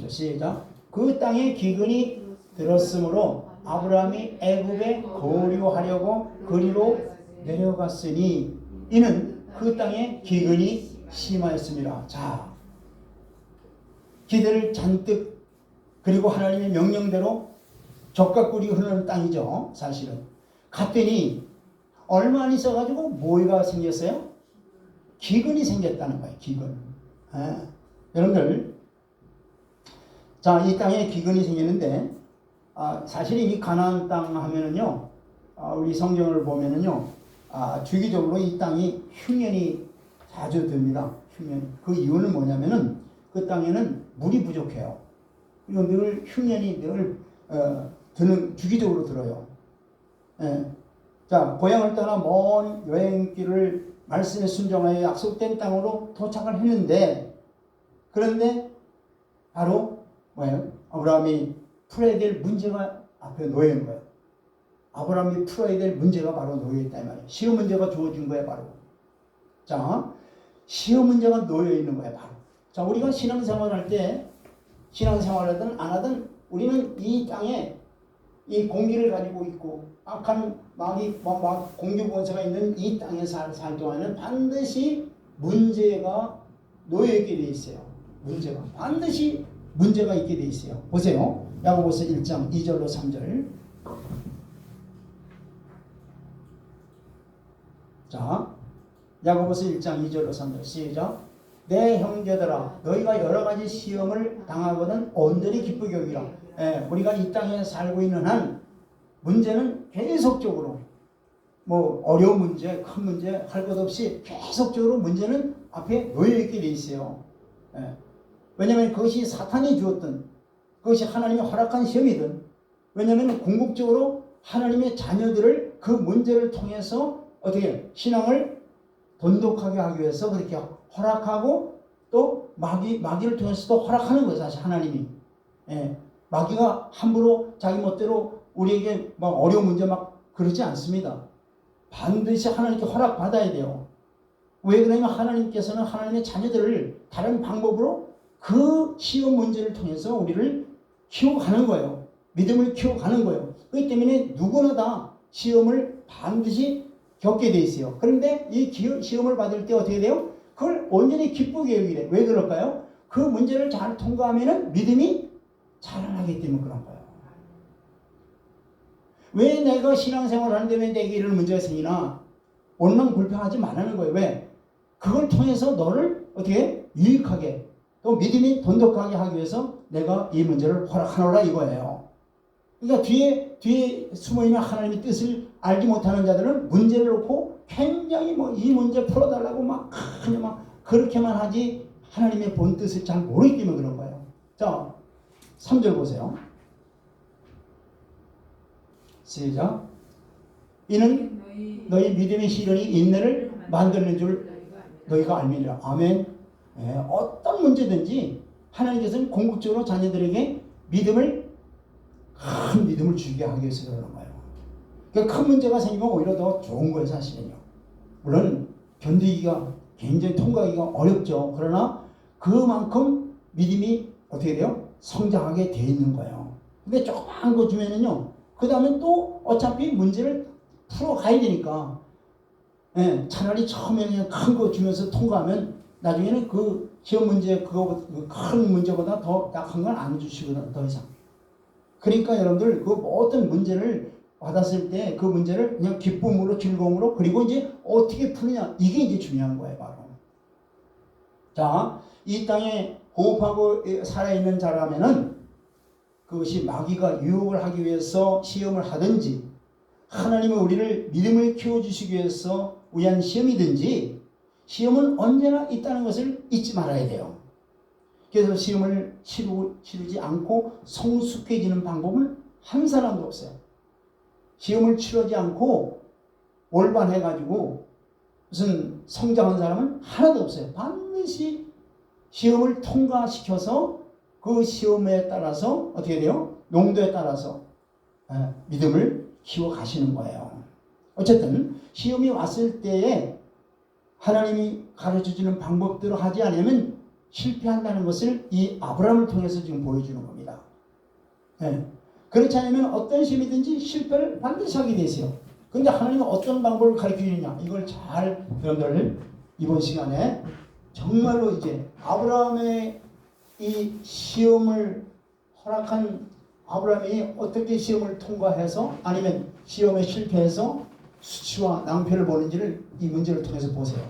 시작. 그 땅에 기근이 들었으므로 아브라함이 애굽에 거류하려고 그리로 내려갔으니 이는 그 땅에 기근이 심하였습니다. 자, 기대를 잔뜩 그리고 하나님의 명령대로 적과 꿀이 흐르는 땅이죠. 사실은 갔더니 얼마 안 있어가지고 뭐가 생겼어요? 기근이 생겼다는 거예요. 기근. 여러분들, 자, 이 땅에 기근이 생기는데 사실 이 가나안 땅 하면은요, 우리 성경을 보면은요, 주기적으로 이 땅이 흉년이 자주 듭니다. 흉년. 그 이유는 뭐냐면은 그 땅에는 물이 부족해요. 그리고 늘 흉년이 늘 주기적으로 들어요. 자, 고향을 떠나 먼 여행길을 말씀에 순종하여 약속된 땅으로 도착을 했는데, 그런데 바로 뭐예요? 아브라함이 풀어야 될 문제가 앞에 놓여 있는 거예요. 아브라함이 풀어야 될 문제가 바로 놓여 있다 이 말이에요. 시험 문제가 주어진 거예요, 바로. 자, 시험 문제가 놓여 있는 거예요, 바로. 자, 우리가 신앙생활할 때, 신앙생활하든 안 하든 우리는 이 땅에 이 공기를 가지고 있고 악한 공기 권세가 있는 이 땅에 살 동안에는 반드시 문제가 놓여 있게 돼 있어요. 반드시 문제가 있게 돼 있어요. 보세요. 야고보서 1장 2절로 3절. 자, 야고보서 1장 2절로 3절 시작. 내 형제들아, 너희가 여러 가지 시험을 당하거든 온전히 기쁘게 여기라. 우리가 이 땅에 살고 있는 한 문제는 계속적으로 뭐 어려운 문제, 큰 문제 할 것 없이 계속적으로 문제는 앞에 놓여 있게 돼 있어요. 왜냐하면 그것이 사탄이 주었든 그것이 하나님이 허락한 시험이든, 왜냐하면 궁극적으로 하나님의 자녀들을 그 문제를 통해서 어떻게 신앙을 돈독하게 하기 위해서 그렇게 허락하고 또 마귀를 통해서도 허락하는 거예요. 사실 하나님이. 마귀가 함부로 자기 멋대로 우리에게 막 어려운 문제 막 그러지 않습니다. 반드시 하나님께 허락받아야 돼요. 왜 그러냐면 하나님께서는 하나님의 자녀들을 다른 방법으로 그 시험 문제를 통해서 우리를 키워가는 거예요. 믿음을 키워가는 거예요. 그렇기 때문에 누구나 다 시험을 반드시 겪게 돼 있어요. 그런데 이 시험을 받을 때 어떻게 돼요? 그걸 온전히 기쁘게 여기래. 왜 그럴까요? 그 문제를 잘 통과하면 믿음이 자라나기 때문에 그런 거예요. 왜 내가 신앙생활을 하는데 왜 내게 이런 문제가 생기나? 원망불평하지 말라는 거예요. 왜? 그걸 통해서 너를 어떻게 유익하게 또 믿음이 돈독하게 하기 위해서 내가 이 문제를 허락하노라 이거예요. 그러니까 뒤에 숨어있는 하나님의 뜻을 알지 못하는 자들은 문제를 놓고 굉장히 뭐 이 문제 풀어달라고 막 그렇게만 하지 하나님의 본 뜻을 잘 모르기 때문에 그런 거예요. 자, 3절 보세요. 시작. 이는 너희 믿음의 시련이 인내를 만드는 줄 너희가 알미니라. 아멘. 예, 어떤 문제든지 하나님께서는 궁극적으로 자녀들에게 큰 믿음을 주게 하기 위해서 그러는 거예요. 그러니까 큰 문제가 생기면 오히려 더 좋은 거예요, 사실은요. 물론 견디기가 굉장히 통과하기가 어렵죠. 그러나 그만큼 믿음이 어떻게 돼요? 성장하게 돼 있는 거예요. 근데 조그만 거 주면은요, 그 다음에 또 어차피 문제를 풀어가야 되니까, 예, 차라리 처음에 그냥 큰 거 주면서 통과하면 나중에는 그 시험 문제, 큰 문제보다 더 약한 건 안 주시거든, 더 이상. 그러니까 여러분들 그 모든 문제를 받았을 때 그 문제를 그냥 기쁨으로 즐거움으로 그리고 이제 어떻게 푸느냐 이게 이제 중요한 거예요 바로. 자, 이 땅에 호흡하고 살아있는 자라면은 그것이 마귀가 유혹을 하기 위해서 시험을 하든지 하나님은 우리를 믿음을 키워주시기 위해서 위한 시험이든지 시험은 언제나 있다는 것을 잊지 말아야 돼요. 그래서 시험을 치르지 않고 성숙해지는 방법은 한 사람도 없어요. 시험을 치르지 않고 올반해가지고 무슨 성장한 사람은 하나도 없어요. 반드시 시험을 통과시켜서 그 시험에 따라서 어떻게 돼요? 용도에 따라서 믿음을 키워가시는 거예요. 어쨌든 시험이 왔을 때에 하나님이 가르쳐주는 방법대로 하지 않으면 실패한다는 것을 이 아브라함을 통해서 지금 보여주는 겁니다. 네. 그렇지 않으면 어떤 시험이든지 실패를 반드시 하게 되세요. 그런데 하나님은 어떤 방법을 가르쳐주느냐 이걸 잘 여러분들 이번 시간에 정말로 이제 아브라함의 이 시험을 허락한 아브라함이 어떻게 시험을 통과해서 아니면 시험에 실패해서 수치와 낭패를 보는지를 이 문제를 통해서 보세요.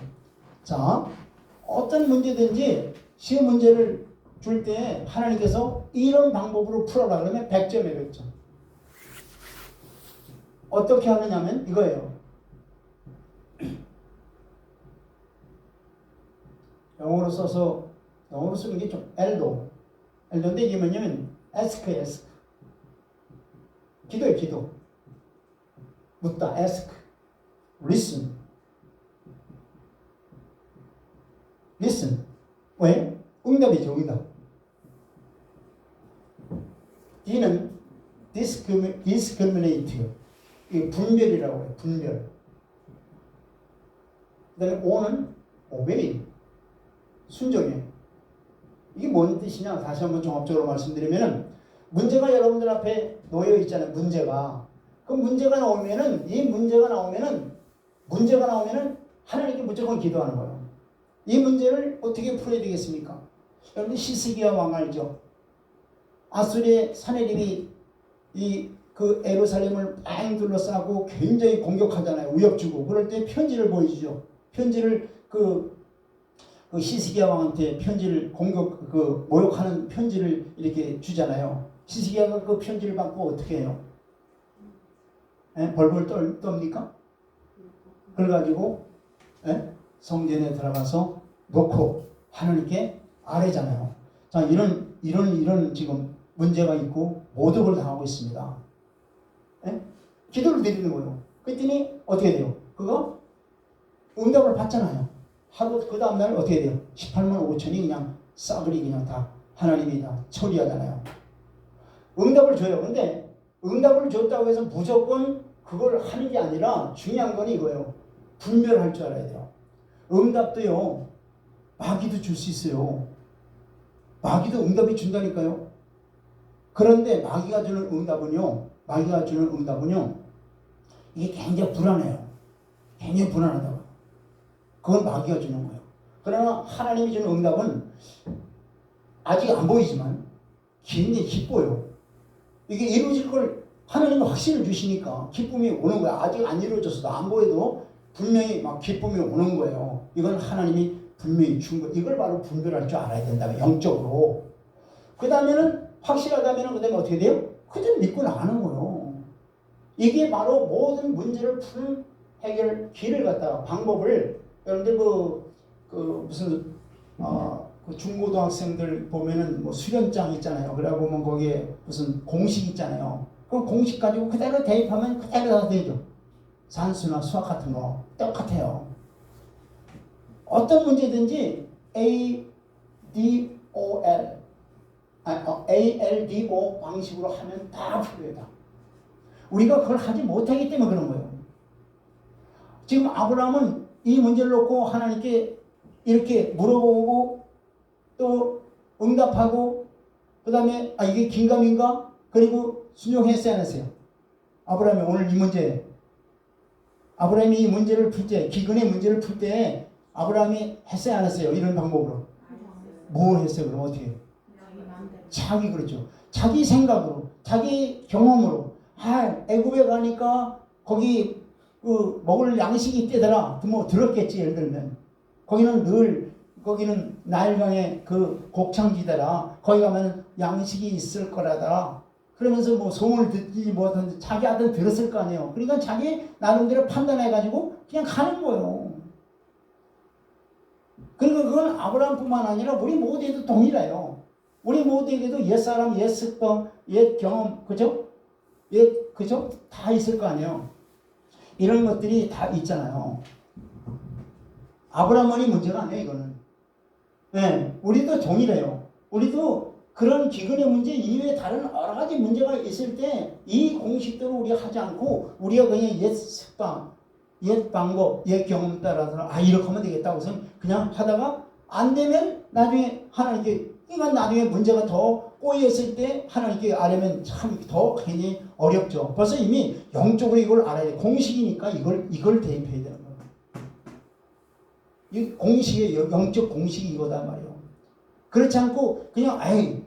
자, 어떤 문제든지 시험 문제를 줄 때 하나님께서 이런 방법으로 풀어라 그러면 100점에 100점. 어떻게 하느냐면 이거예요. 영어로 쓰는 게 좀 엘도인데 이게 뭐냐면 ask예요. 기도예요. 기도. 묻다. ask. listen. 왜? 응답이죠. 응답. D는 discriminate. 이게 분별이라고 해요. 분별. 그 다음에 O는 obey. 순종이에요. 이게 뭔 뜻이냐? 다시 한번 종합적으로 말씀드리면은 문제가 여러분들 앞에 놓여 있잖아요. 문제가. 그 문제가 나오면은 하나님께 무조건 기도하는 거예요. 이 문제를 어떻게 풀어야 되겠습니까? 여러분 시스기야 왕 알죠? 아수리의 사내림이 그 에루살렘을 뺑 둘러싸고 굉장히 공격하잖아요. 위협 주고. 그럴 때 편지를 보여주죠. 편지를 그 시스기야 왕한테 편지를 모욕하는 편지를 이렇게 주잖아요. 시스기야가 그 편지를 받고 어떻게 해요? 벌벌 떱니까? 그래가지고 성전에 들어가서 놓고 하나님께 아뢰잖아요. 자, 이런 지금 문제가 있고 모독을 당하고 있습니다. 기도를 드리는 거예요. 그랬더니 어떻게 돼요? 그거 응답을 받잖아요. 하루 그 다음날 어떻게 돼요? 18만 5천이 그냥 싸그리 그냥 다 하나님이 다 처리하잖아요. 응답을 줘요. 근데 응답을 줬다고 해서 무조건 그걸 하는 게 아니라 중요한 건 이거예요. 분별할 줄 알아야 돼요. 응답도요. 마귀도 줄 수 있어요. 마귀도 응답이 준다니까요. 그런데 마귀가 주는 응답은요, 이게 굉장히 불안해요. 굉장히 불안하다고. 그건 마귀가 주는 거예요. 그러나 하나님이 주는 응답은 아직 안 보이지만 굉장히 기뻐요. 이게 이루어질 걸 하나님은 확신을 주시니까 기쁨이 오는 거야. 아직 안 이루어졌어도 안 보여도 분명히 막 기쁨이 오는 거예요. 이건 하나님이 분명히 준 거. 이걸 바로 분별할 줄 알아야 된다. 영적으로. 그 다음에는 확실하다면 그 다음에 어떻게 돼요? 그대로 믿고 나가는 거예요. 이게 바로 모든 문제를 푸는 해결 길을 갖다가 방법을 여러분들 무슨 그 중고등학생들 보면은 뭐 수련장 있잖아요. 그러고 보면 거기에 무슨 공식 있잖아요. 그 공식 가지고 그대로 대입하면 그대로 다 되죠. 산수나 수학 같은 거 똑같아요. 어떤 문제든지 ALDO 방식으로 하면 다 풀려요. 우리가 그걸 하지 못하기 때문에 그런 거예요. 지금 아브라함은 이 문제를 놓고 하나님께 이렇게 물어보고 또 응답하고 그 다음에 이게 긴가민가? 그리고 순종했어요 안 했어요? 아브라함이 오늘 이 문제, 아브라함이 이 문제를 풀 때, 기근의 문제를 풀 때 아브라함이 했어요 안 했어요? 이런 방법으로. 뭐 했어요? 그럼 어떻게 해요? 자기 그렇죠. 자기 생각으로, 자기 경험으로. 애굽에 가니까 거기 그 먹을 양식이 있대더라. 뭐 들었겠지 예를 들면. 거기는 나일강의 그 곡창지대라. 거기 가면 양식이 있을 거라더라. 그러면서 뭐 소문을 듣지 못하는데 자기 아들 들었을 거 아니에요. 그러니까 자기 나름대로 판단해가지고 그냥 가는 거예요. 그러니까 그건 아브라함뿐만 아니라 우리 모두에도 동일해요. 우리 모두에게도 옛사람, 옛 습관, 옛 경험, 그죠? 그죠? 다 있을 거 아니에요. 이런 것들이 다 있잖아요. 아브라함만이 문제가 아니에요, 이거는. 네, 우리도 동일해요. 우리도 그런 기근의 문제 이외에 다른 여러 가지 문제가 있을 때 이 공식대로 우리가 하지 않고 우리가 그냥 옛 습관, 옛 방법, 옛 경험 따라서 이렇게 하면 되겠다고 해서 그냥 하다가 안 되면 나중에 하나님께 이건 나중에 문제가 더 꼬였을 때 하나님께 알려면 참 더 괜히 어렵죠. 벌써 이미 영적으로 이걸 알아야 돼. 공식이니까 이걸 대입해야 되는 거예요. 이 공식의 영적 공식이 이거단 말이에요. 그렇지 않고 그냥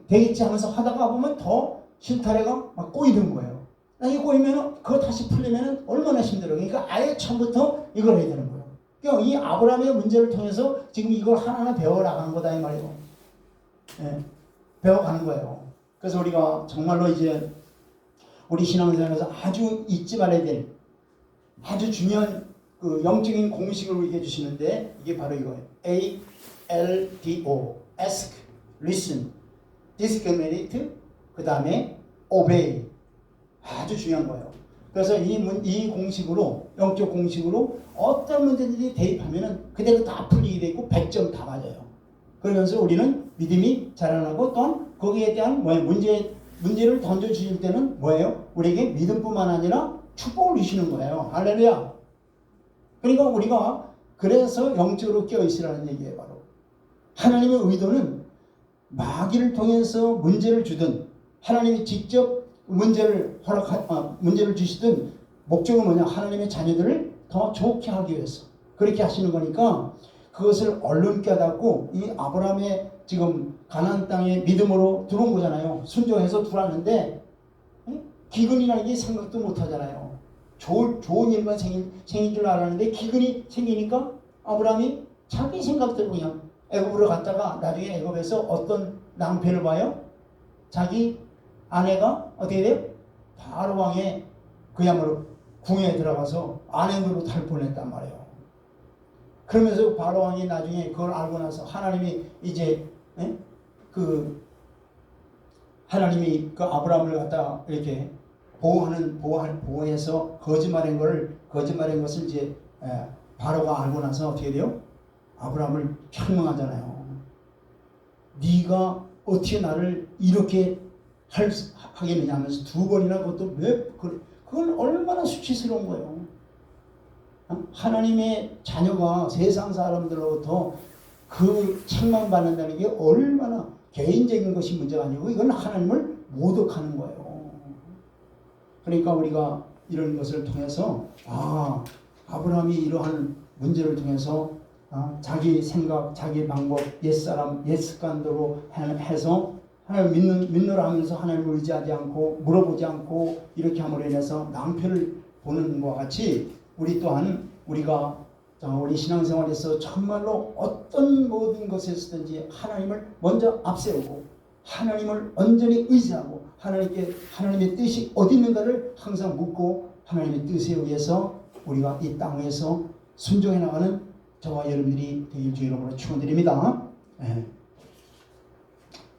되겠지 하면서 하다가 보면 더 실타래가 막 꼬이는 거예요. 이게 꼬이면 그거 다시 풀려면 얼마나 힘들어요. 그러니까 아예 처음부터 이걸 해야 되는 거예요. 그러니까 이 아브라함의 문제를 통해서 지금 이걸 하나하나 배워나가는 거다 이 말이에요. 네, 배워가는 거예요. 그래서 우리가 정말로 이제 우리 신앙생활에서 아주 잊지 말아야 될 아주 중요한 그 영적인 공식을 얘기해 주시는데 이게 바로 이거예요. ALDO Ask, Listen, Discriminate, 그 다음에 Obey. 아주 중요한 거예요. 그래서 이 공식으로, 영적 공식으로 어떤 문제들이 대입하면은 그대로 다 풀리게 돼 있고 100점 다 맞아요. 그러면서 우리는 믿음이 자라나고 또한 거기에 대한 문제를 던져주실 때는 뭐예요? 우리에게 믿음뿐만 아니라 축복을 주시는 거예요. 할렐루야. 그러니까 우리가 그래서 영적으로 깨어있으라는 얘기예요. 바로 하나님의 의도는 마귀를 통해서 문제를 주든 하나님이 직접 문제를 주시든 목적은 뭐냐? 하나님의 자녀들을 더 좋게 하기 위해서 그렇게 하시는 거니까 그것을 얼른 깨닫고 이 아브라함의 지금 가나안 땅에 믿음으로 들어온 거잖아요. 순종해서 들어왔는데 기근이라는 게 생각도 못 하잖아요. 좋은 일만 생긴 줄 알았는데 기근이 생기니까 아브라함이 자기 생각대로 그냥 애굽으로 갔다가 나중에 애굽에서 어떤 낭패를 봐요? 자기 아내가 어떻게 돼요? 바로 왕의 그야말로 궁에 들어가서 아내로 탈 뻔했단 말이에요. 그러면서 바로 왕이 나중에 그걸 알고 나서 하나님이 이제 하나님이 그 아브라함을 갖다 이렇게 보호해서 거짓말한 것을 이제 바로가 알고 나서 어떻게 돼요? 아브라함을 책망하잖아요. 네가 어떻게 나를 이렇게 하겠느냐 하면서 2번이나 그것도 그건 얼마나 수치스러운 거예요. 하나님의 자녀가 세상 사람들로부터 그 책망받는다는 게 얼마나 개인적인 것이 문제가 아니고 이건 하나님을 모독하는 거예요. 그러니까 우리가 이런 것을 통해서 아브라함이 이러한 문제를 통해서 자기 생각, 자기 방법, 옛사람, 옛습관대로 해서 하나님 믿노라 하면서 하나님을 의지하지 않고 물어보지 않고 이렇게 함으로 인해서 낭패를 보는 것과 같이 우리 또한 우리가 우리 신앙생활에서 정말로 어떤 모든 것에서든지 하나님을 먼저 앞세우고 하나님을 온전히 의지하고 하나님의 뜻이 어디 있는가를 항상 묻고 하나님의 뜻에 의해서 우리가 이 땅에서 순종해 나가는 저와 여러분들이 되길 주 이름으로 축원드립니다. 네.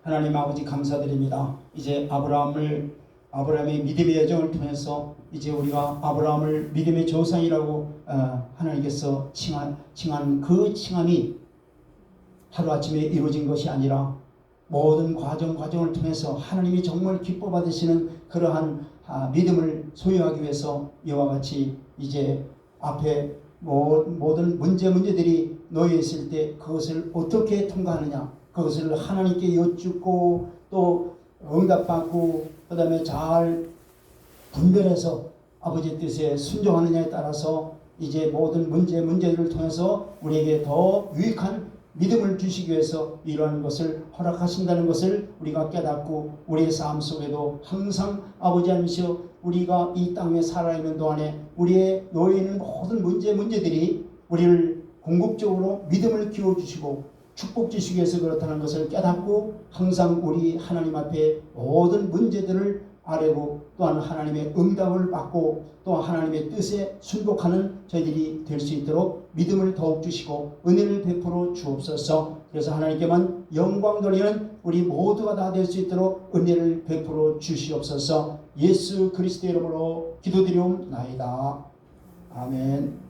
하나님 아버지 감사드립니다. 이제 아브라함의 믿음의 여정을 통해서 이제 우리가 아브라함을 믿음의 조상이라고 하나님께서 칭한 그 칭함이 하루아침에 이루어진 것이 아니라 모든 과정을 통해서 하나님이 정말 기뻐 받으시는 그러한 믿음을 소유하기 위해서 이와 같이 이제 앞에 모든 문제들이 놓여 있을 때 그것을 어떻게 통과하느냐, 그것을 하나님께 여쭙고 또 응답받고 그 다음에 잘 분별해서 아버지의 뜻에 순종하느냐에 따라서 이제 모든 문제들을 통해서 우리에게 더 유익한 믿음을 주시기 위해서 이러한 것을 허락하신다는 것을 우리가 깨닫고 우리의 삶 속에도 항상 아버지 하나님이시여 우리가 이 땅에 살아있는 동안에 우리의 놓여있는 모든 문제들이 우리를 궁극적으로 믿음을 키워주시고 축복 주시기 위해서 그렇다는 것을 깨닫고 항상 우리 하나님 앞에 모든 문제들을 아뢰고 또한 하나님의 응답을 받고 또 하나님의 뜻에 순복하는 저희들이 될 수 있도록 믿음을 더욱 주시고 은혜를 베풀어 주옵소서. 그래서 하나님께만 영광 돌리는 우리 모두가 다 될 수 있도록 은혜를 베풀어 주시옵소서. 예수 그리스도의 이름으로 기도드리옵나이다. 아멘.